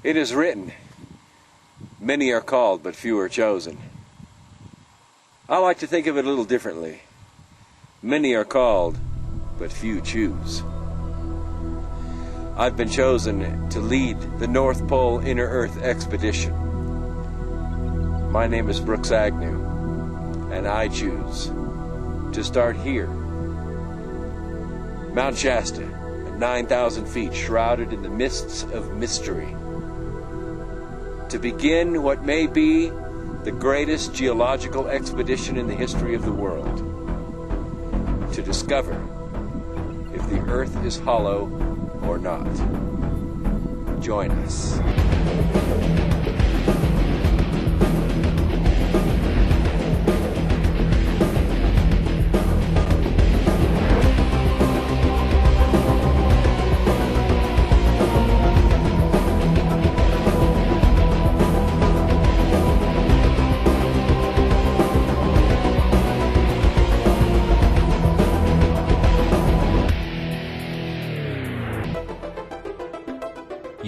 It is written, many are called, but few are chosen. I like to think of it a little differently. Many are called, but few choose. I've been chosen to lead the North Pole Inner Earth expedition. My name is Brooks Agnew, and I choose to start here. Mount Shasta, at 9,000 feet, shrouded in the mists of mystery. To begin what may be the greatest geological expedition in the history of the world. To discover if the Earth is hollow or not. Join us.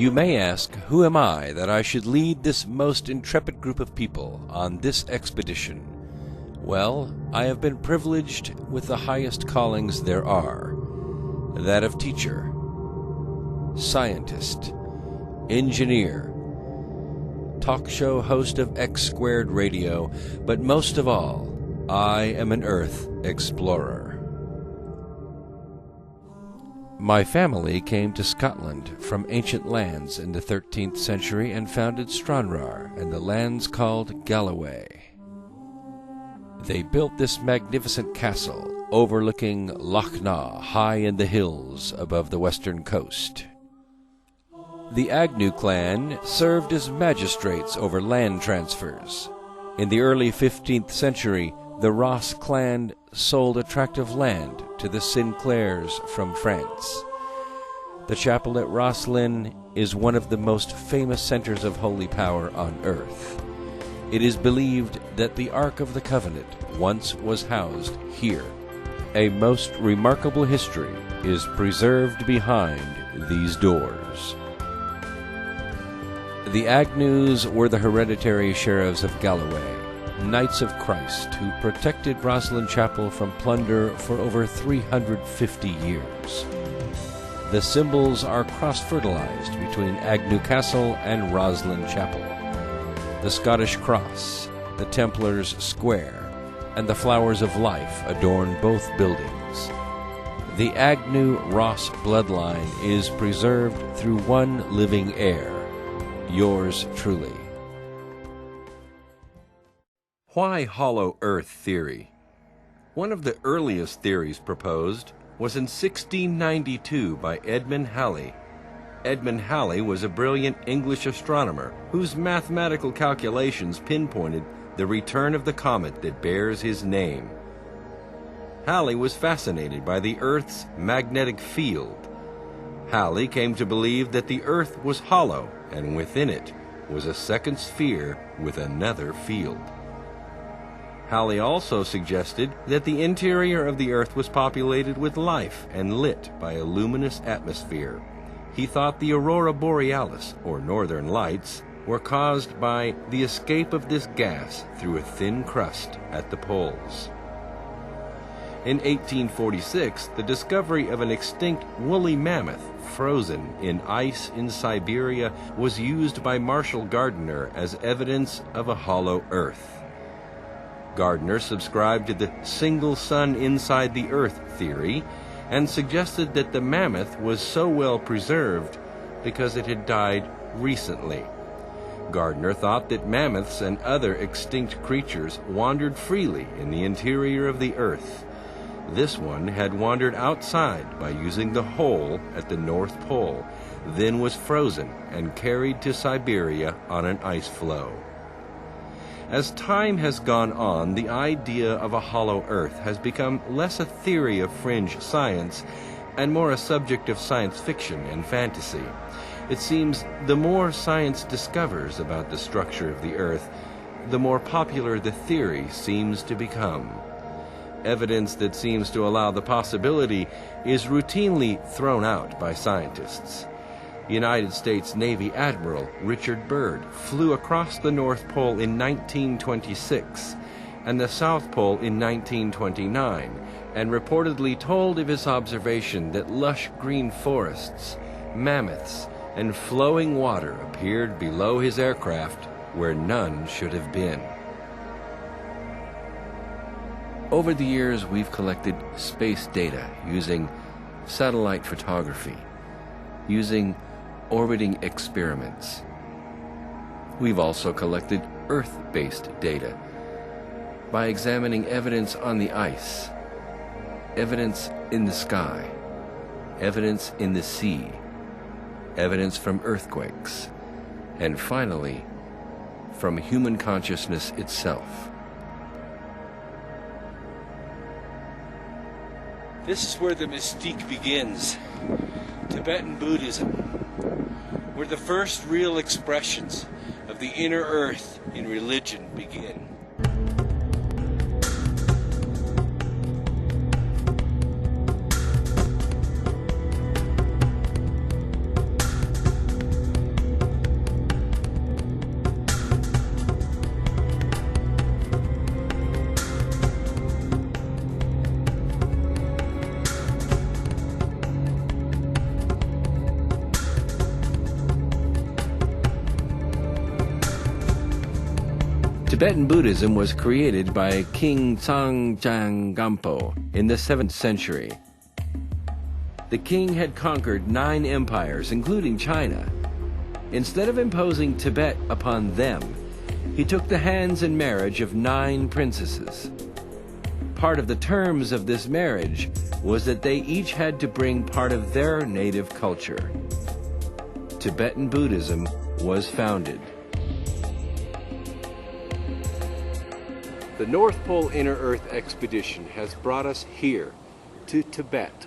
You may ask, who am I that I should lead this most intrepid group of people on this expedition? Well, I have been privileged with the highest callings there are, that of teacher, scientist, engineer, talk show host of X Squared Radio, but most of all, I am an Earth explorer. My family came to Scotland from ancient lands in the 13th century and founded Stranraer and the lands called Galloway. They built this magnificent castle overlooking Loch Na high in the hills above the western coast. The Agnew clan served as magistrates over land transfers. In the early 15th century, the Ross clan sold a tract of land to the Sinclairs from France. The chapel at Rosslyn is one of the most famous centers of holy power on earth. It is believed that the Ark of the Covenant once was housed here. A most remarkable history is preserved behind these doors. The Agnews were the hereditary sheriffs of Galloway, Knights of Christ, who protected Rosslyn Chapel from plunder for over 350 years. The symbols are cross-fertilized between Agnew Castle and Rosslyn Chapel. The Scottish Cross, the Templars' Square, and the Flowers of Life adorn both buildings. The Agnew-Ross bloodline is preserved through one living heir, yours truly. Why hollow Earth theory? One of the earliest theories proposed was in 1692 by Edmund Halley. Edmund Halley was a brilliant English astronomer whose mathematical calculations pinpointed the return of the comet that bears his name. Halley was fascinated by the Earth's magnetic field. Halley came to believe that the Earth was hollow, and within it was a second sphere with another field. Halley also suggested that the interior of the Earth was populated with life and lit by a luminous atmosphere. He thought the aurora borealis, or northern lights, were caused by the escape of this gas through a thin crust at the poles. In 1846, the discovery of an extinct woolly mammoth frozen in ice in Siberia was used by Marshall Gardner as evidence of a hollow Earth. Gardner subscribed to the single sun inside the Earth theory and suggested that the mammoth was so well preserved because it had died recently. Gardner thought that mammoths and other extinct creatures wandered freely in the interior of the Earth. This one had wandered outside by using the hole at the North Pole, then was frozen and carried to Siberia on an ice floe. As time has gone on, the idea of a hollow Earth has become less a theory of fringe science and more a subject of science fiction and fantasy. It seems the more science discovers about the structure of the Earth, the more popular the theory seems to become. Evidence that seems to allow the possibility is routinely thrown out by scientists. United States Navy Admiral Richard Byrd flew across the North Pole in 1926 and the South Pole in 1929 and reportedly told of his observation that lush green forests, mammoths, and flowing water appeared below his aircraft where none should have been. Over the years, we've collected space data using satellite photography, using orbiting experiments. We've also collected Earth-based data by examining evidence on the ice, evidence in the sky, evidence in the sea, evidence from earthquakes, and finally, from human consciousness itself. This is where the mystique begins. Tibetan Buddhism, where the first real expressions of the inner earth in religion begin. Tibetan Buddhism was created by King Tsongkhapa Gampo in the 7th century. The king had conquered 9 empires, including China. Instead of imposing Tibet upon them, he took the hands in marriage of 9 princesses. Part of the terms of this marriage was that they each had to bring part of their native culture. Tibetan Buddhism was founded. The North Pole Inner Earth Expedition has brought us here, to Tibet,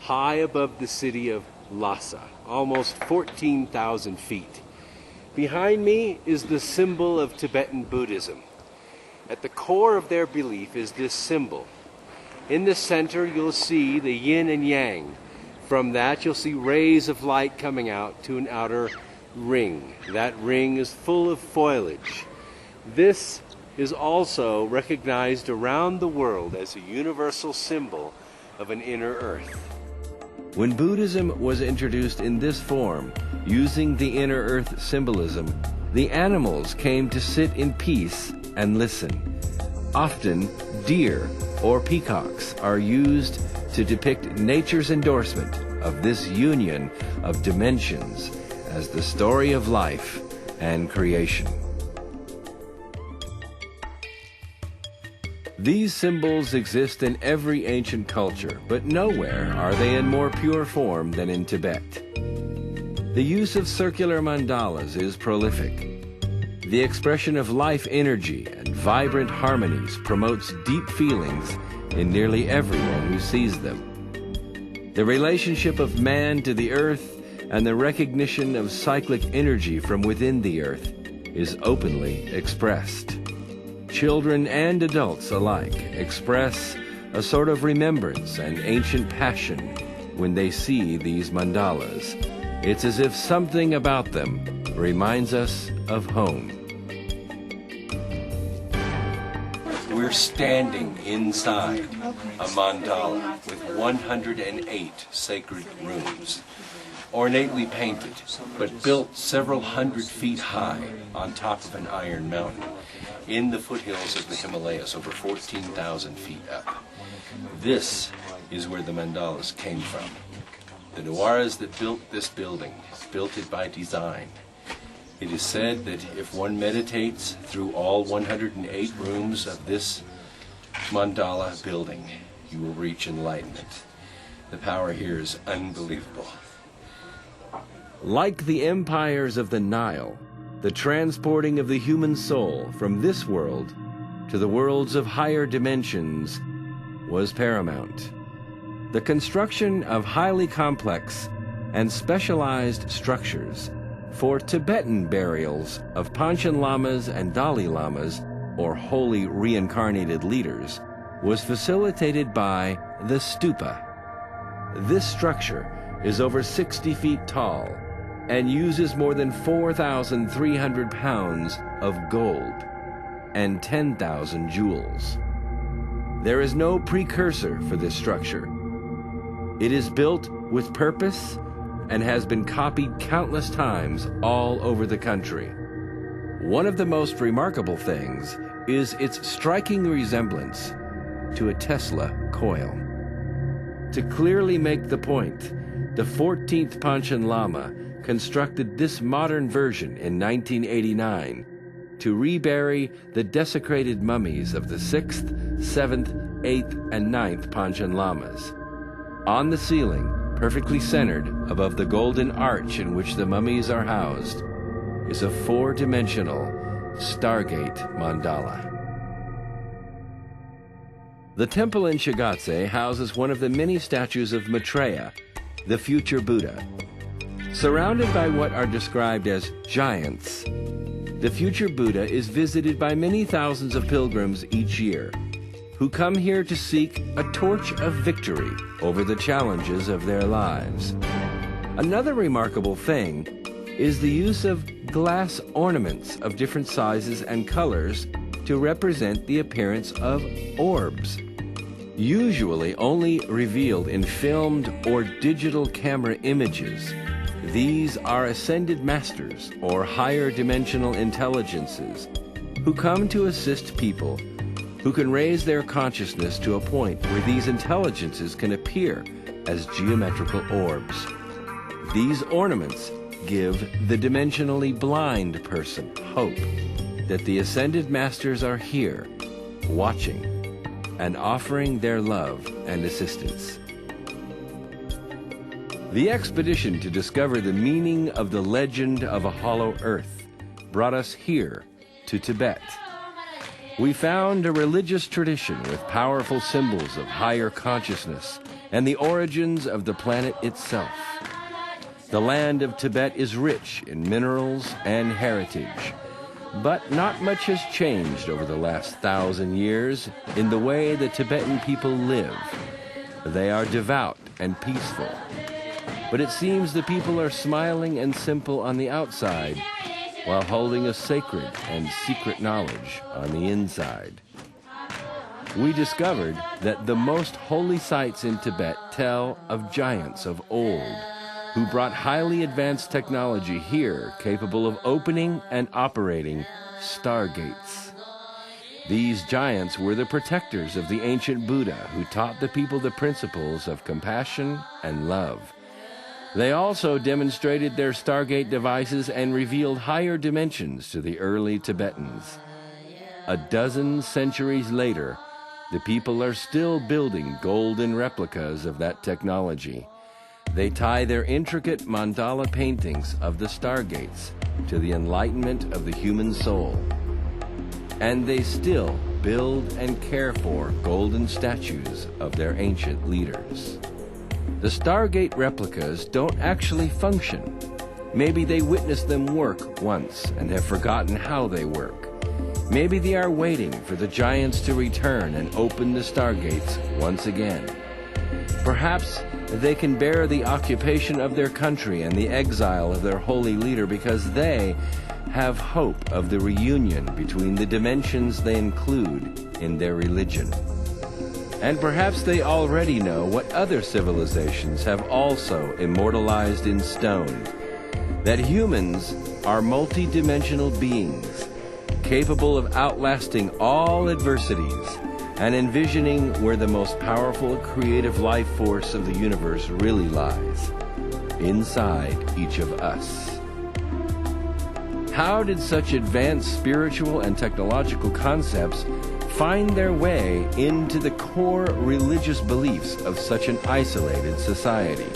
high above the city of Lhasa, almost 14,000 feet. Behind me is the symbol of Tibetan Buddhism. At the core of their belief is this symbol. In the center, you'll see the yin and yang. From that, you'll see rays of light coming out to an outer ring. That ring is full of foliage. This is also recognized around the world as a universal symbol of an inner earth. When Buddhism was introduced in this form, using the inner earth symbolism, the animals came to sit in peace and listen. Often, deer or peacocks are used to depict nature's endorsement of this union of dimensions as the story of life and creation. These symbols exist in every ancient culture, but nowhere are they in more pure form than in Tibet. The use of circular mandalas is prolific. The expression of life energy and vibrant harmonies promotes deep feelings in nearly everyone who sees them. The relationship of man to the earth and the recognition of cyclic energy from within the earth is openly expressed. Children and adults alike express a sort of remembrance and ancient passion when they see these mandalas. It's as if something about them reminds us of home. We're standing inside a mandala with 108 sacred rooms, ornately painted, but built several hundred feet high on top of an iron mountain in the foothills of the Himalayas, over 14,000 feet up. This is where the mandalas came from. The Nawaras that built this building built it by design. It is said that if one meditates through all 108 rooms of this mandala building, you will reach enlightenment. The power here is unbelievable. Like the empires of the Nile, the transporting of the human soul from this world to the worlds of higher dimensions was paramount. The construction of highly complex and specialized structures for Tibetan burials of Panchen Lamas and Dalai Lamas, or holy reincarnated leaders, was facilitated by the stupa. This structure is over 60 feet tall, and uses more than 4,300 pounds of gold and 10,000 jewels. There is no precursor for this structure. It is built with purpose and has been copied countless times all over the country. One of the most remarkable things is its striking resemblance to a Tesla coil. To clearly make the point, the 14th Panchen Lama constructed this modern version in 1989 to rebury the desecrated mummies of the 6th, 7th, 8th, and 9th Panchen Lamas. On the ceiling, perfectly centered above the golden arch in which the mummies are housed, is a 4-dimensional Stargate mandala. The temple in Shigatse houses one of the many statues of Maitreya, the future Buddha. Surrounded by what are described as giants, the future Buddha is visited by many thousands of pilgrims each year, who come here to seek a torch of victory over the challenges of their lives. Another remarkable thing is the use of glass ornaments of different sizes and colors to represent the appearance of orbs. Usually only revealed in filmed or digital camera images, these are ascended masters or higher dimensional intelligences who come to assist people who can raise their consciousness to a point where these intelligences can appear as geometrical orbs. These ornaments give the dimensionally blind person hope that the ascended masters are here, watching, and offering their love and assistance. The expedition to discover the meaning of the legend of a hollow earth brought us here to Tibet. We found a religious tradition with powerful symbols of higher consciousness and the origins of the planet itself. The land of Tibet is rich in minerals and heritage, but not much has changed over the last 1,000 years in the way the Tibetan people live. They are devout and peaceful, but it seems the people are smiling and simple on the outside while holding a sacred and secret knowledge on the inside. We discovered that the most holy sites in Tibet tell of giants of old who brought highly advanced technology here capable of opening and operating stargates. These giants were the protectors of the ancient Buddha who taught the people the principles of compassion and love. They also demonstrated their Stargate devices and revealed higher dimensions to the early Tibetans. A dozen centuries later, the people are still building golden replicas of that technology. They tie their intricate mandala paintings of the Stargates to the enlightenment of the human soul. And they still build and care for golden statues of their ancient leaders. The Stargate replicas don't actually function. Maybe they witnessed them work once and have forgotten how they work. Maybe they are waiting for the giants to return and open the Stargates once again. Perhaps they can bear the occupation of their country and the exile of their holy leader because they have hope of the reunion between the dimensions they include in their religion. And perhaps they already know what other civilizations have also immortalized in stone, that humans are multi-dimensional beings, capable of outlasting all adversities and envisioning where the most powerful creative life force of the universe really lies, inside each of us. How did such advanced spiritual and technological concepts find their way into the core religious beliefs of such an isolated society?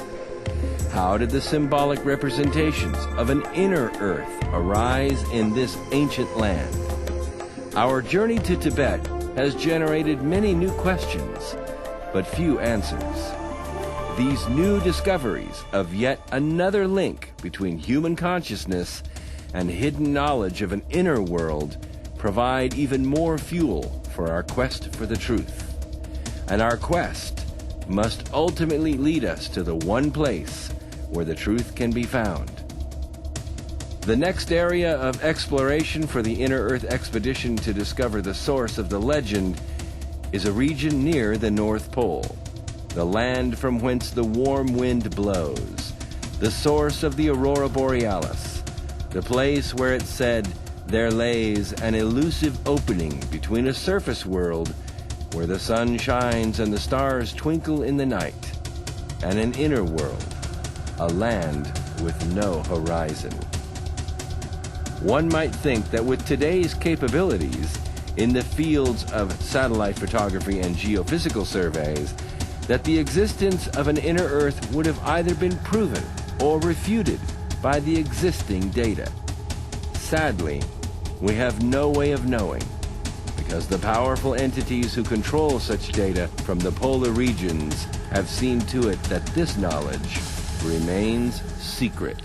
How did the symbolic representations of an inner earth arise in this ancient land? Our journey to Tibet has generated many new questions, but few answers. These new discoveries of yet another link between human consciousness and hidden knowledge of an inner world provide even more fuel for our quest for the truth. And our quest must ultimately lead us to the one place where the truth can be found, The next area of exploration for the Inner Earth expedition to discover the source of the legend is a region near the North Pole, the land from whence the warm wind blows, the source of the Aurora Borealis, the place where it's said there lays an elusive opening between a surface world where the sun shines and the stars twinkle in the night, and an inner world, a land with no horizon. One might think that with today's capabilities in the fields of satellite photography and geophysical surveys, that the existence of an inner Earth would have either been proven or refuted by the existing data. Sadly, we have no way of knowing, because the powerful entities who control such data from the polar regions have seen to it that this knowledge remains secret.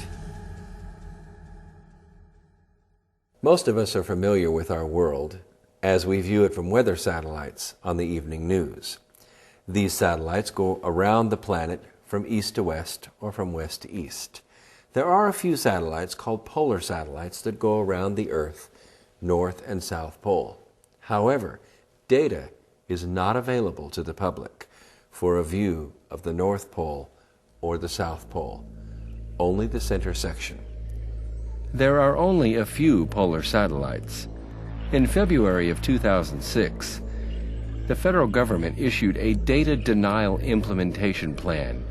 Most of us are familiar with our world as we view it from weather satellites on the evening news. These satellites go around the planet from east to west or from west to east. There are a few satellites called polar satellites that go around the Earth, North and South Pole. However, data is not available to the public for a view of the North Pole or the South Pole, only the center section. There are only a few polar satellites. In February of 2006, the federal government issued a data denial implementation plan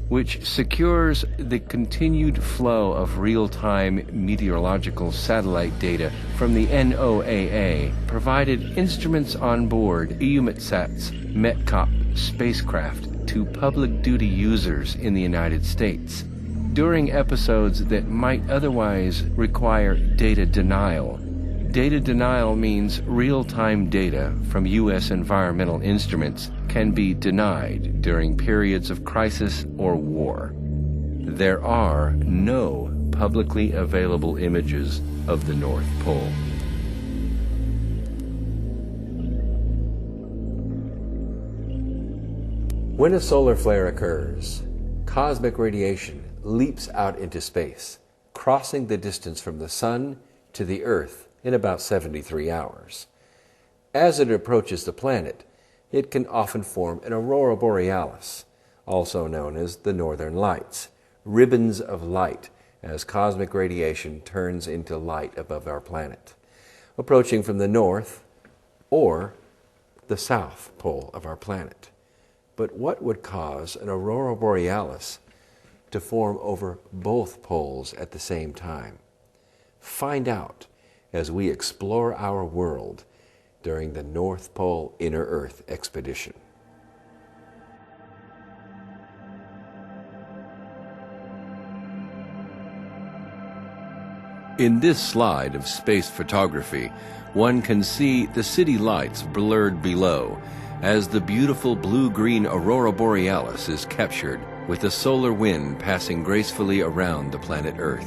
which secures the continued flow of real-time meteorological satellite data from the NOAA, provided instruments on board EUMETSAT's METCOP spacecraft to public duty users in the United States during episodes that might otherwise require data denial. Data denial means real-time data from U.S. environmental instruments can be denied during periods of crisis or war. There are no publicly available images of the North Pole. When a solar flare occurs, cosmic radiation leaps out into space, crossing the distance from the Sun to the Earth in about 73 hours. As it approaches the planet, it can often form an aurora borealis, also known as the northern lights, ribbons of light as cosmic radiation turns into light above our planet, approaching from the north or the south pole of our planet. But what would cause an aurora borealis to form over both poles at the same time? Find out as we explore our world during the North Pole Inner Earth expedition. In this slide of space photography, one can see the city lights blurred below as the beautiful blue-green aurora borealis is captured with the solar wind passing gracefully around the planet Earth.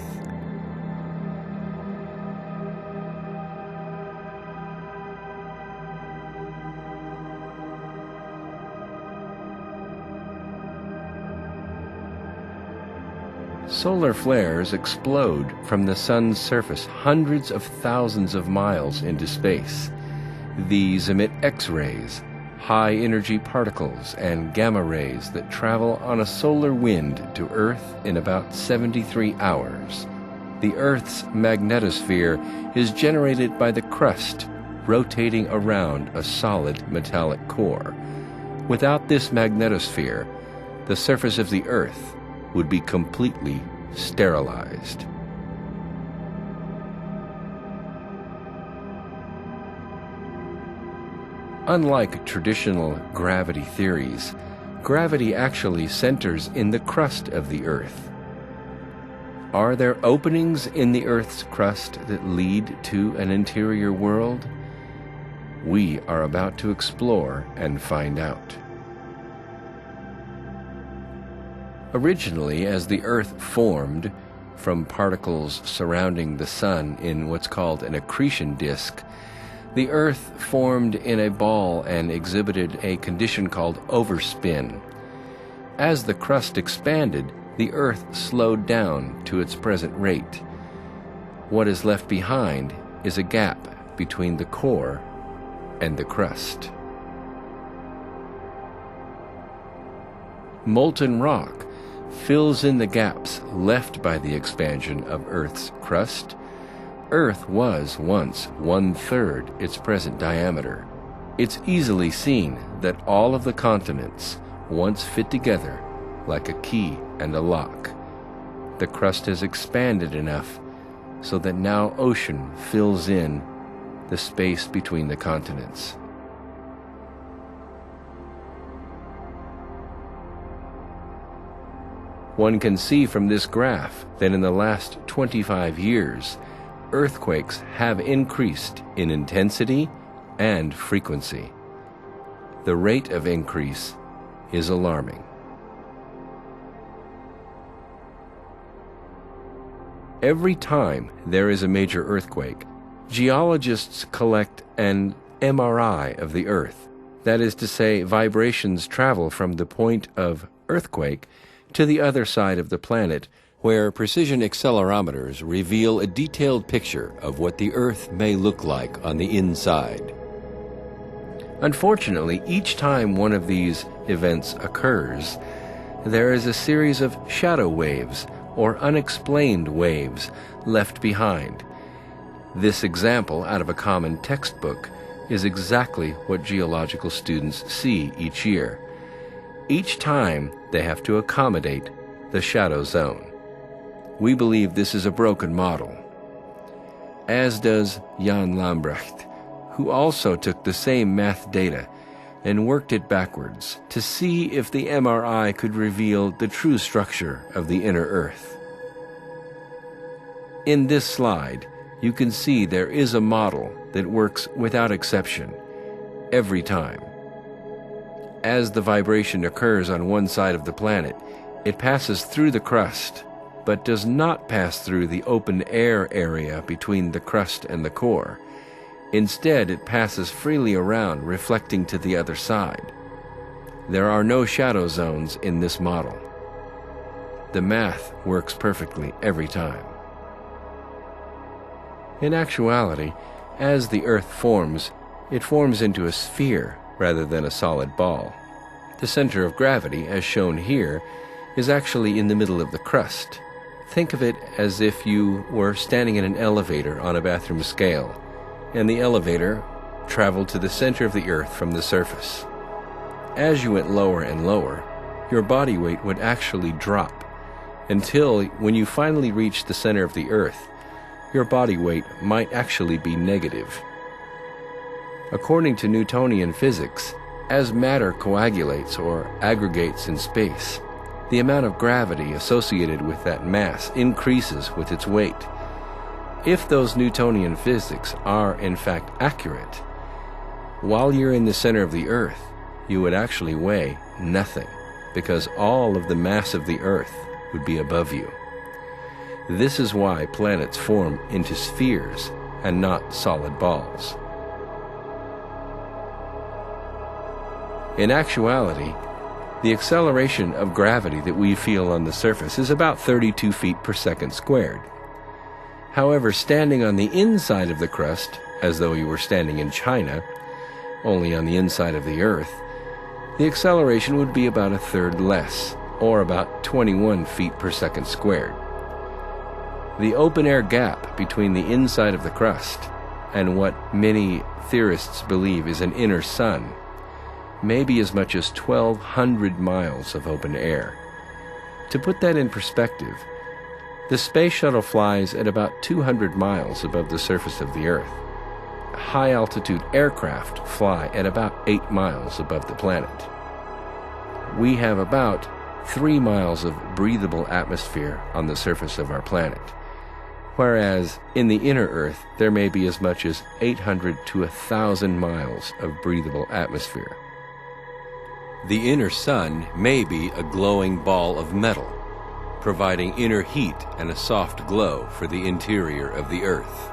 Solar flares explode from the sun's surface hundreds of thousands of miles into space. These emit X-rays, high-energy particles, and gamma rays that travel on a solar wind to Earth in about 73 hours. The Earth's magnetosphere is generated by the crust rotating around a solid metallic core. Without this magnetosphere, the surface of the Earth would be completely sterilized. Unlike traditional gravity theories, gravity actually centers in the crust of the Earth. Are there openings in the Earth's crust that lead to an interior world? We are about to explore and find out. Originally, as the Earth formed from particles surrounding the Sun in what's called an accretion disk, the Earth formed in a ball and exhibited a condition called overspin. As the crust expanded, the Earth slowed down to its present rate. What is left behind is a gap between the core and the crust. Molten rock fills in the gaps left by the expansion of Earth's crust. Earth was once 1/3 its present diameter. It's easily seen that all of the continents once fit together like a key and a lock. The crust has expanded enough so that now ocean fills in the space between the continents. One can see from this graph that in the last 25 years, earthquakes have increased in intensity and frequency. The rate of increase is alarming. Every time there is a major earthquake, geologists collect an MRI of the Earth. That is to say, vibrations travel from the point of earthquake to the other side of the planet, where precision accelerometers reveal a detailed picture of what the Earth may look like on the inside. Unfortunately, each time one of these events occurs, there is a series of shadow waves or unexplained waves left behind. This example out of a common textbook is exactly what geological students see each year. Each time they have to accommodate the shadow zone. We believe this is a broken model, as does Jan Lambrecht, who also took the same math data and worked it backwards to see if the MRI could reveal the true structure of the inner Earth. In this slide, you can see there is a model that works without exception every time. As the vibration occurs on one side of the planet, it passes through the crust, but does not pass through the open air area between the crust and the core. Instead, it passes freely around, reflecting to the other side. There are no shadow zones in this model. The math works perfectly every time. In actuality, as the Earth forms, it forms into a sphere rather than a solid ball. The center of gravity, as shown here, is actually in the middle of the crust. Think of it as if you were standing in an elevator on a bathroom scale, and the elevator traveled to the center of the Earth from the surface. As you went lower and lower, your body weight would actually drop, until when you finally reach the center of the Earth, your body weight might actually be negative. According to Newtonian physics, as matter coagulates or aggregates in space, the amount of gravity associated with that mass increases with its weight. If those Newtonian physics are in fact accurate, while you're in the center of the Earth, you would actually weigh nothing, because all of the mass of the Earth would be above you. This is why planets form into spheres and not solid balls. In actuality, the acceleration of gravity that we feel on the surface is about 32 feet per second squared. However, standing on the inside of the crust, as though you were standing in China, only on the inside of the Earth, the acceleration would be about a third less, or about 21 feet per second squared. The open-air gap between the inside of the crust and what many theorists believe is an inner sun may be as much as 1,200 miles of open air. To put that in perspective, the space shuttle flies at about 200 miles above the surface of the Earth. High-altitude aircraft fly at about 8 miles above the planet. We have about 3 miles of breathable atmosphere on the surface of our planet, whereas in the inner Earth there may be as much as 800 to 1,000 miles of breathable atmosphere. The inner sun may be a glowing ball of metal, providing inner heat and a soft glow for the interior of the Earth.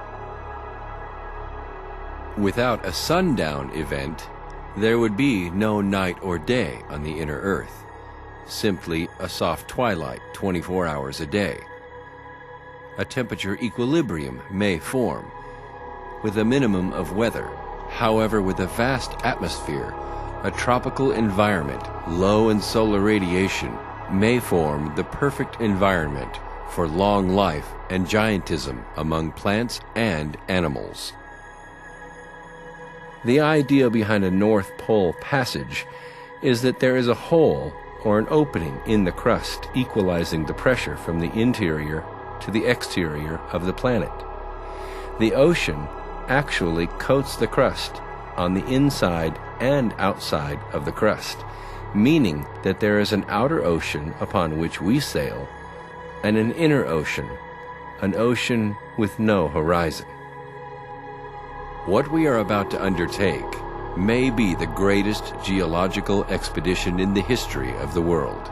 Without a sundown event, there would be no night or day on the inner Earth, simply a soft twilight 24 hours a day. a temperature equilibrium may form, with a minimum of weather. However, with a vast atmosphere, a tropical environment low in solar radiation may form the perfect environment for long life and giantism among plants and animals. The idea behind a North Pole passage is that there is a hole or an opening in the crust equalizing the pressure from the interior to the exterior of the planet. The ocean actually coats the crust on the inside and outside of the crust, meaning that there is an outer ocean upon which we sail and an inner ocean, an ocean with no horizon. What we are about to undertake may be the greatest geological expedition in the history of the world.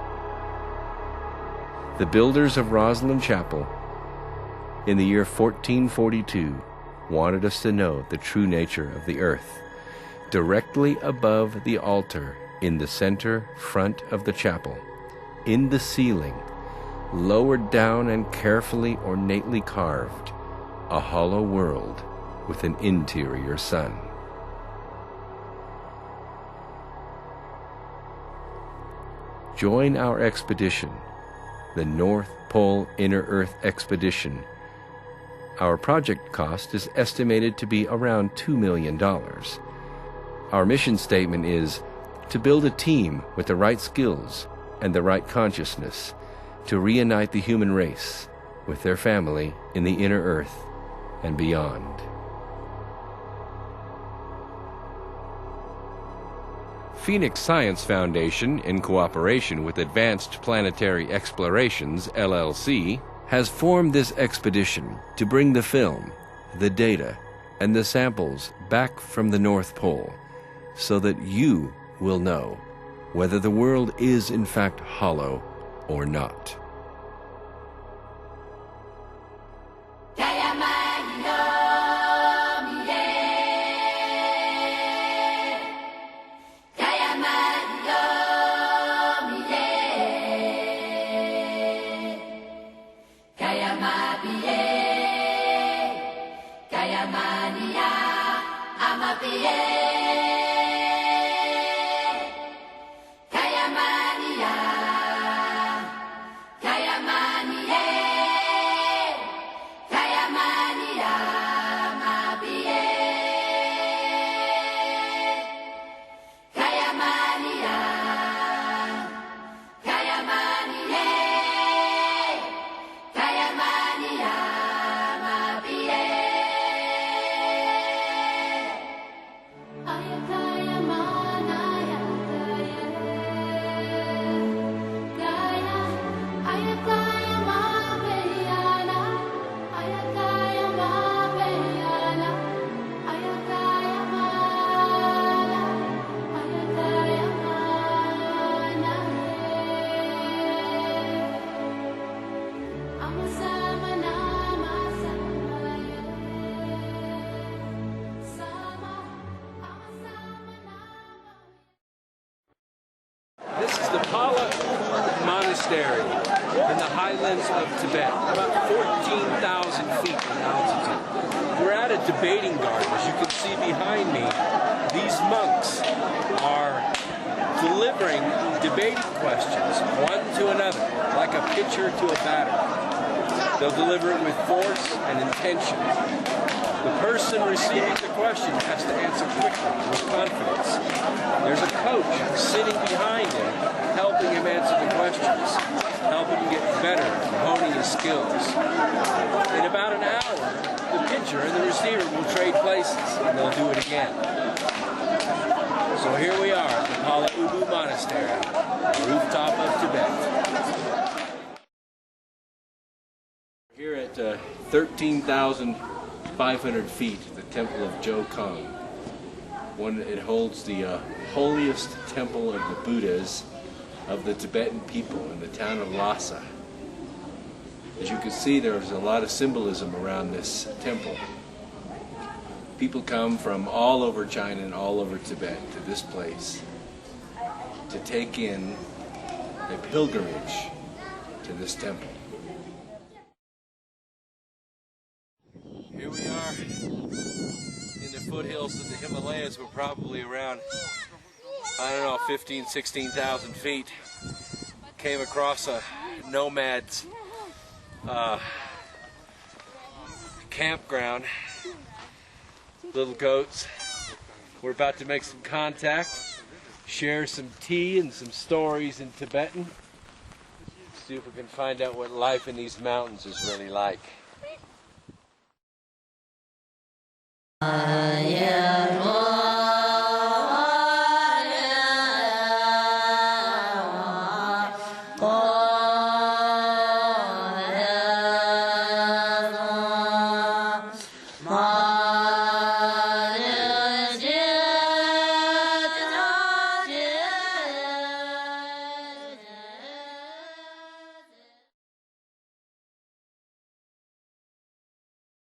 The builders of Rosslyn Chapel in the year 1442 wanted us to know the true nature of the earth. Directly above the altar, in the center front of the chapel, in the ceiling, lowered down and carefully ornately carved, a hollow world with an interior sun. Join our expedition, the North Pole Inner Earth Expedition. Our project cost is estimated to be around $2 million. Our mission statement is to build a team with the right skills and the right consciousness to reunite the human race with their family in the inner earth and beyond. Phoenix Science Foundation, in cooperation with Advanced Planetary Explorations, LLC, has formed this expedition to bring the film, the data, and the samples back from the North Pole so that you will know whether the world is in fact hollow or not. Monastery in the highlands of Tibet, about 14,000 feet in altitude. We're at a debating garden. As you can see behind me, these monks are delivering debating questions, one to another, like a pitcher to a batter. They'll deliver it with force and intention. The person receiving the question has to answer quickly, with confidence. There's a coach sitting behind him, helping him answer the questions, helping him get better and honing his skills. In about an hour, the pitcher and the receiver will trade places, and they'll do it again. So here we are at the Pala Ubu Monastery, the rooftop of Tibet. Here at 13,500 feet, the Temple of Jokong. It holds the holiest temple of the Buddhas of the Tibetan people in the town of Lhasa. As you can see, there's a lot of symbolism around this temple. People come from all over China and all over Tibet to this place to take in a pilgrimage to this temple. Himalayas were probably around, I don't know, 15, 16,000 feet. Came across a nomad's campground. Little goats. We're about to make some contact, share some tea and some stories in Tibetan. See if we can find out what life in these mountains is really like.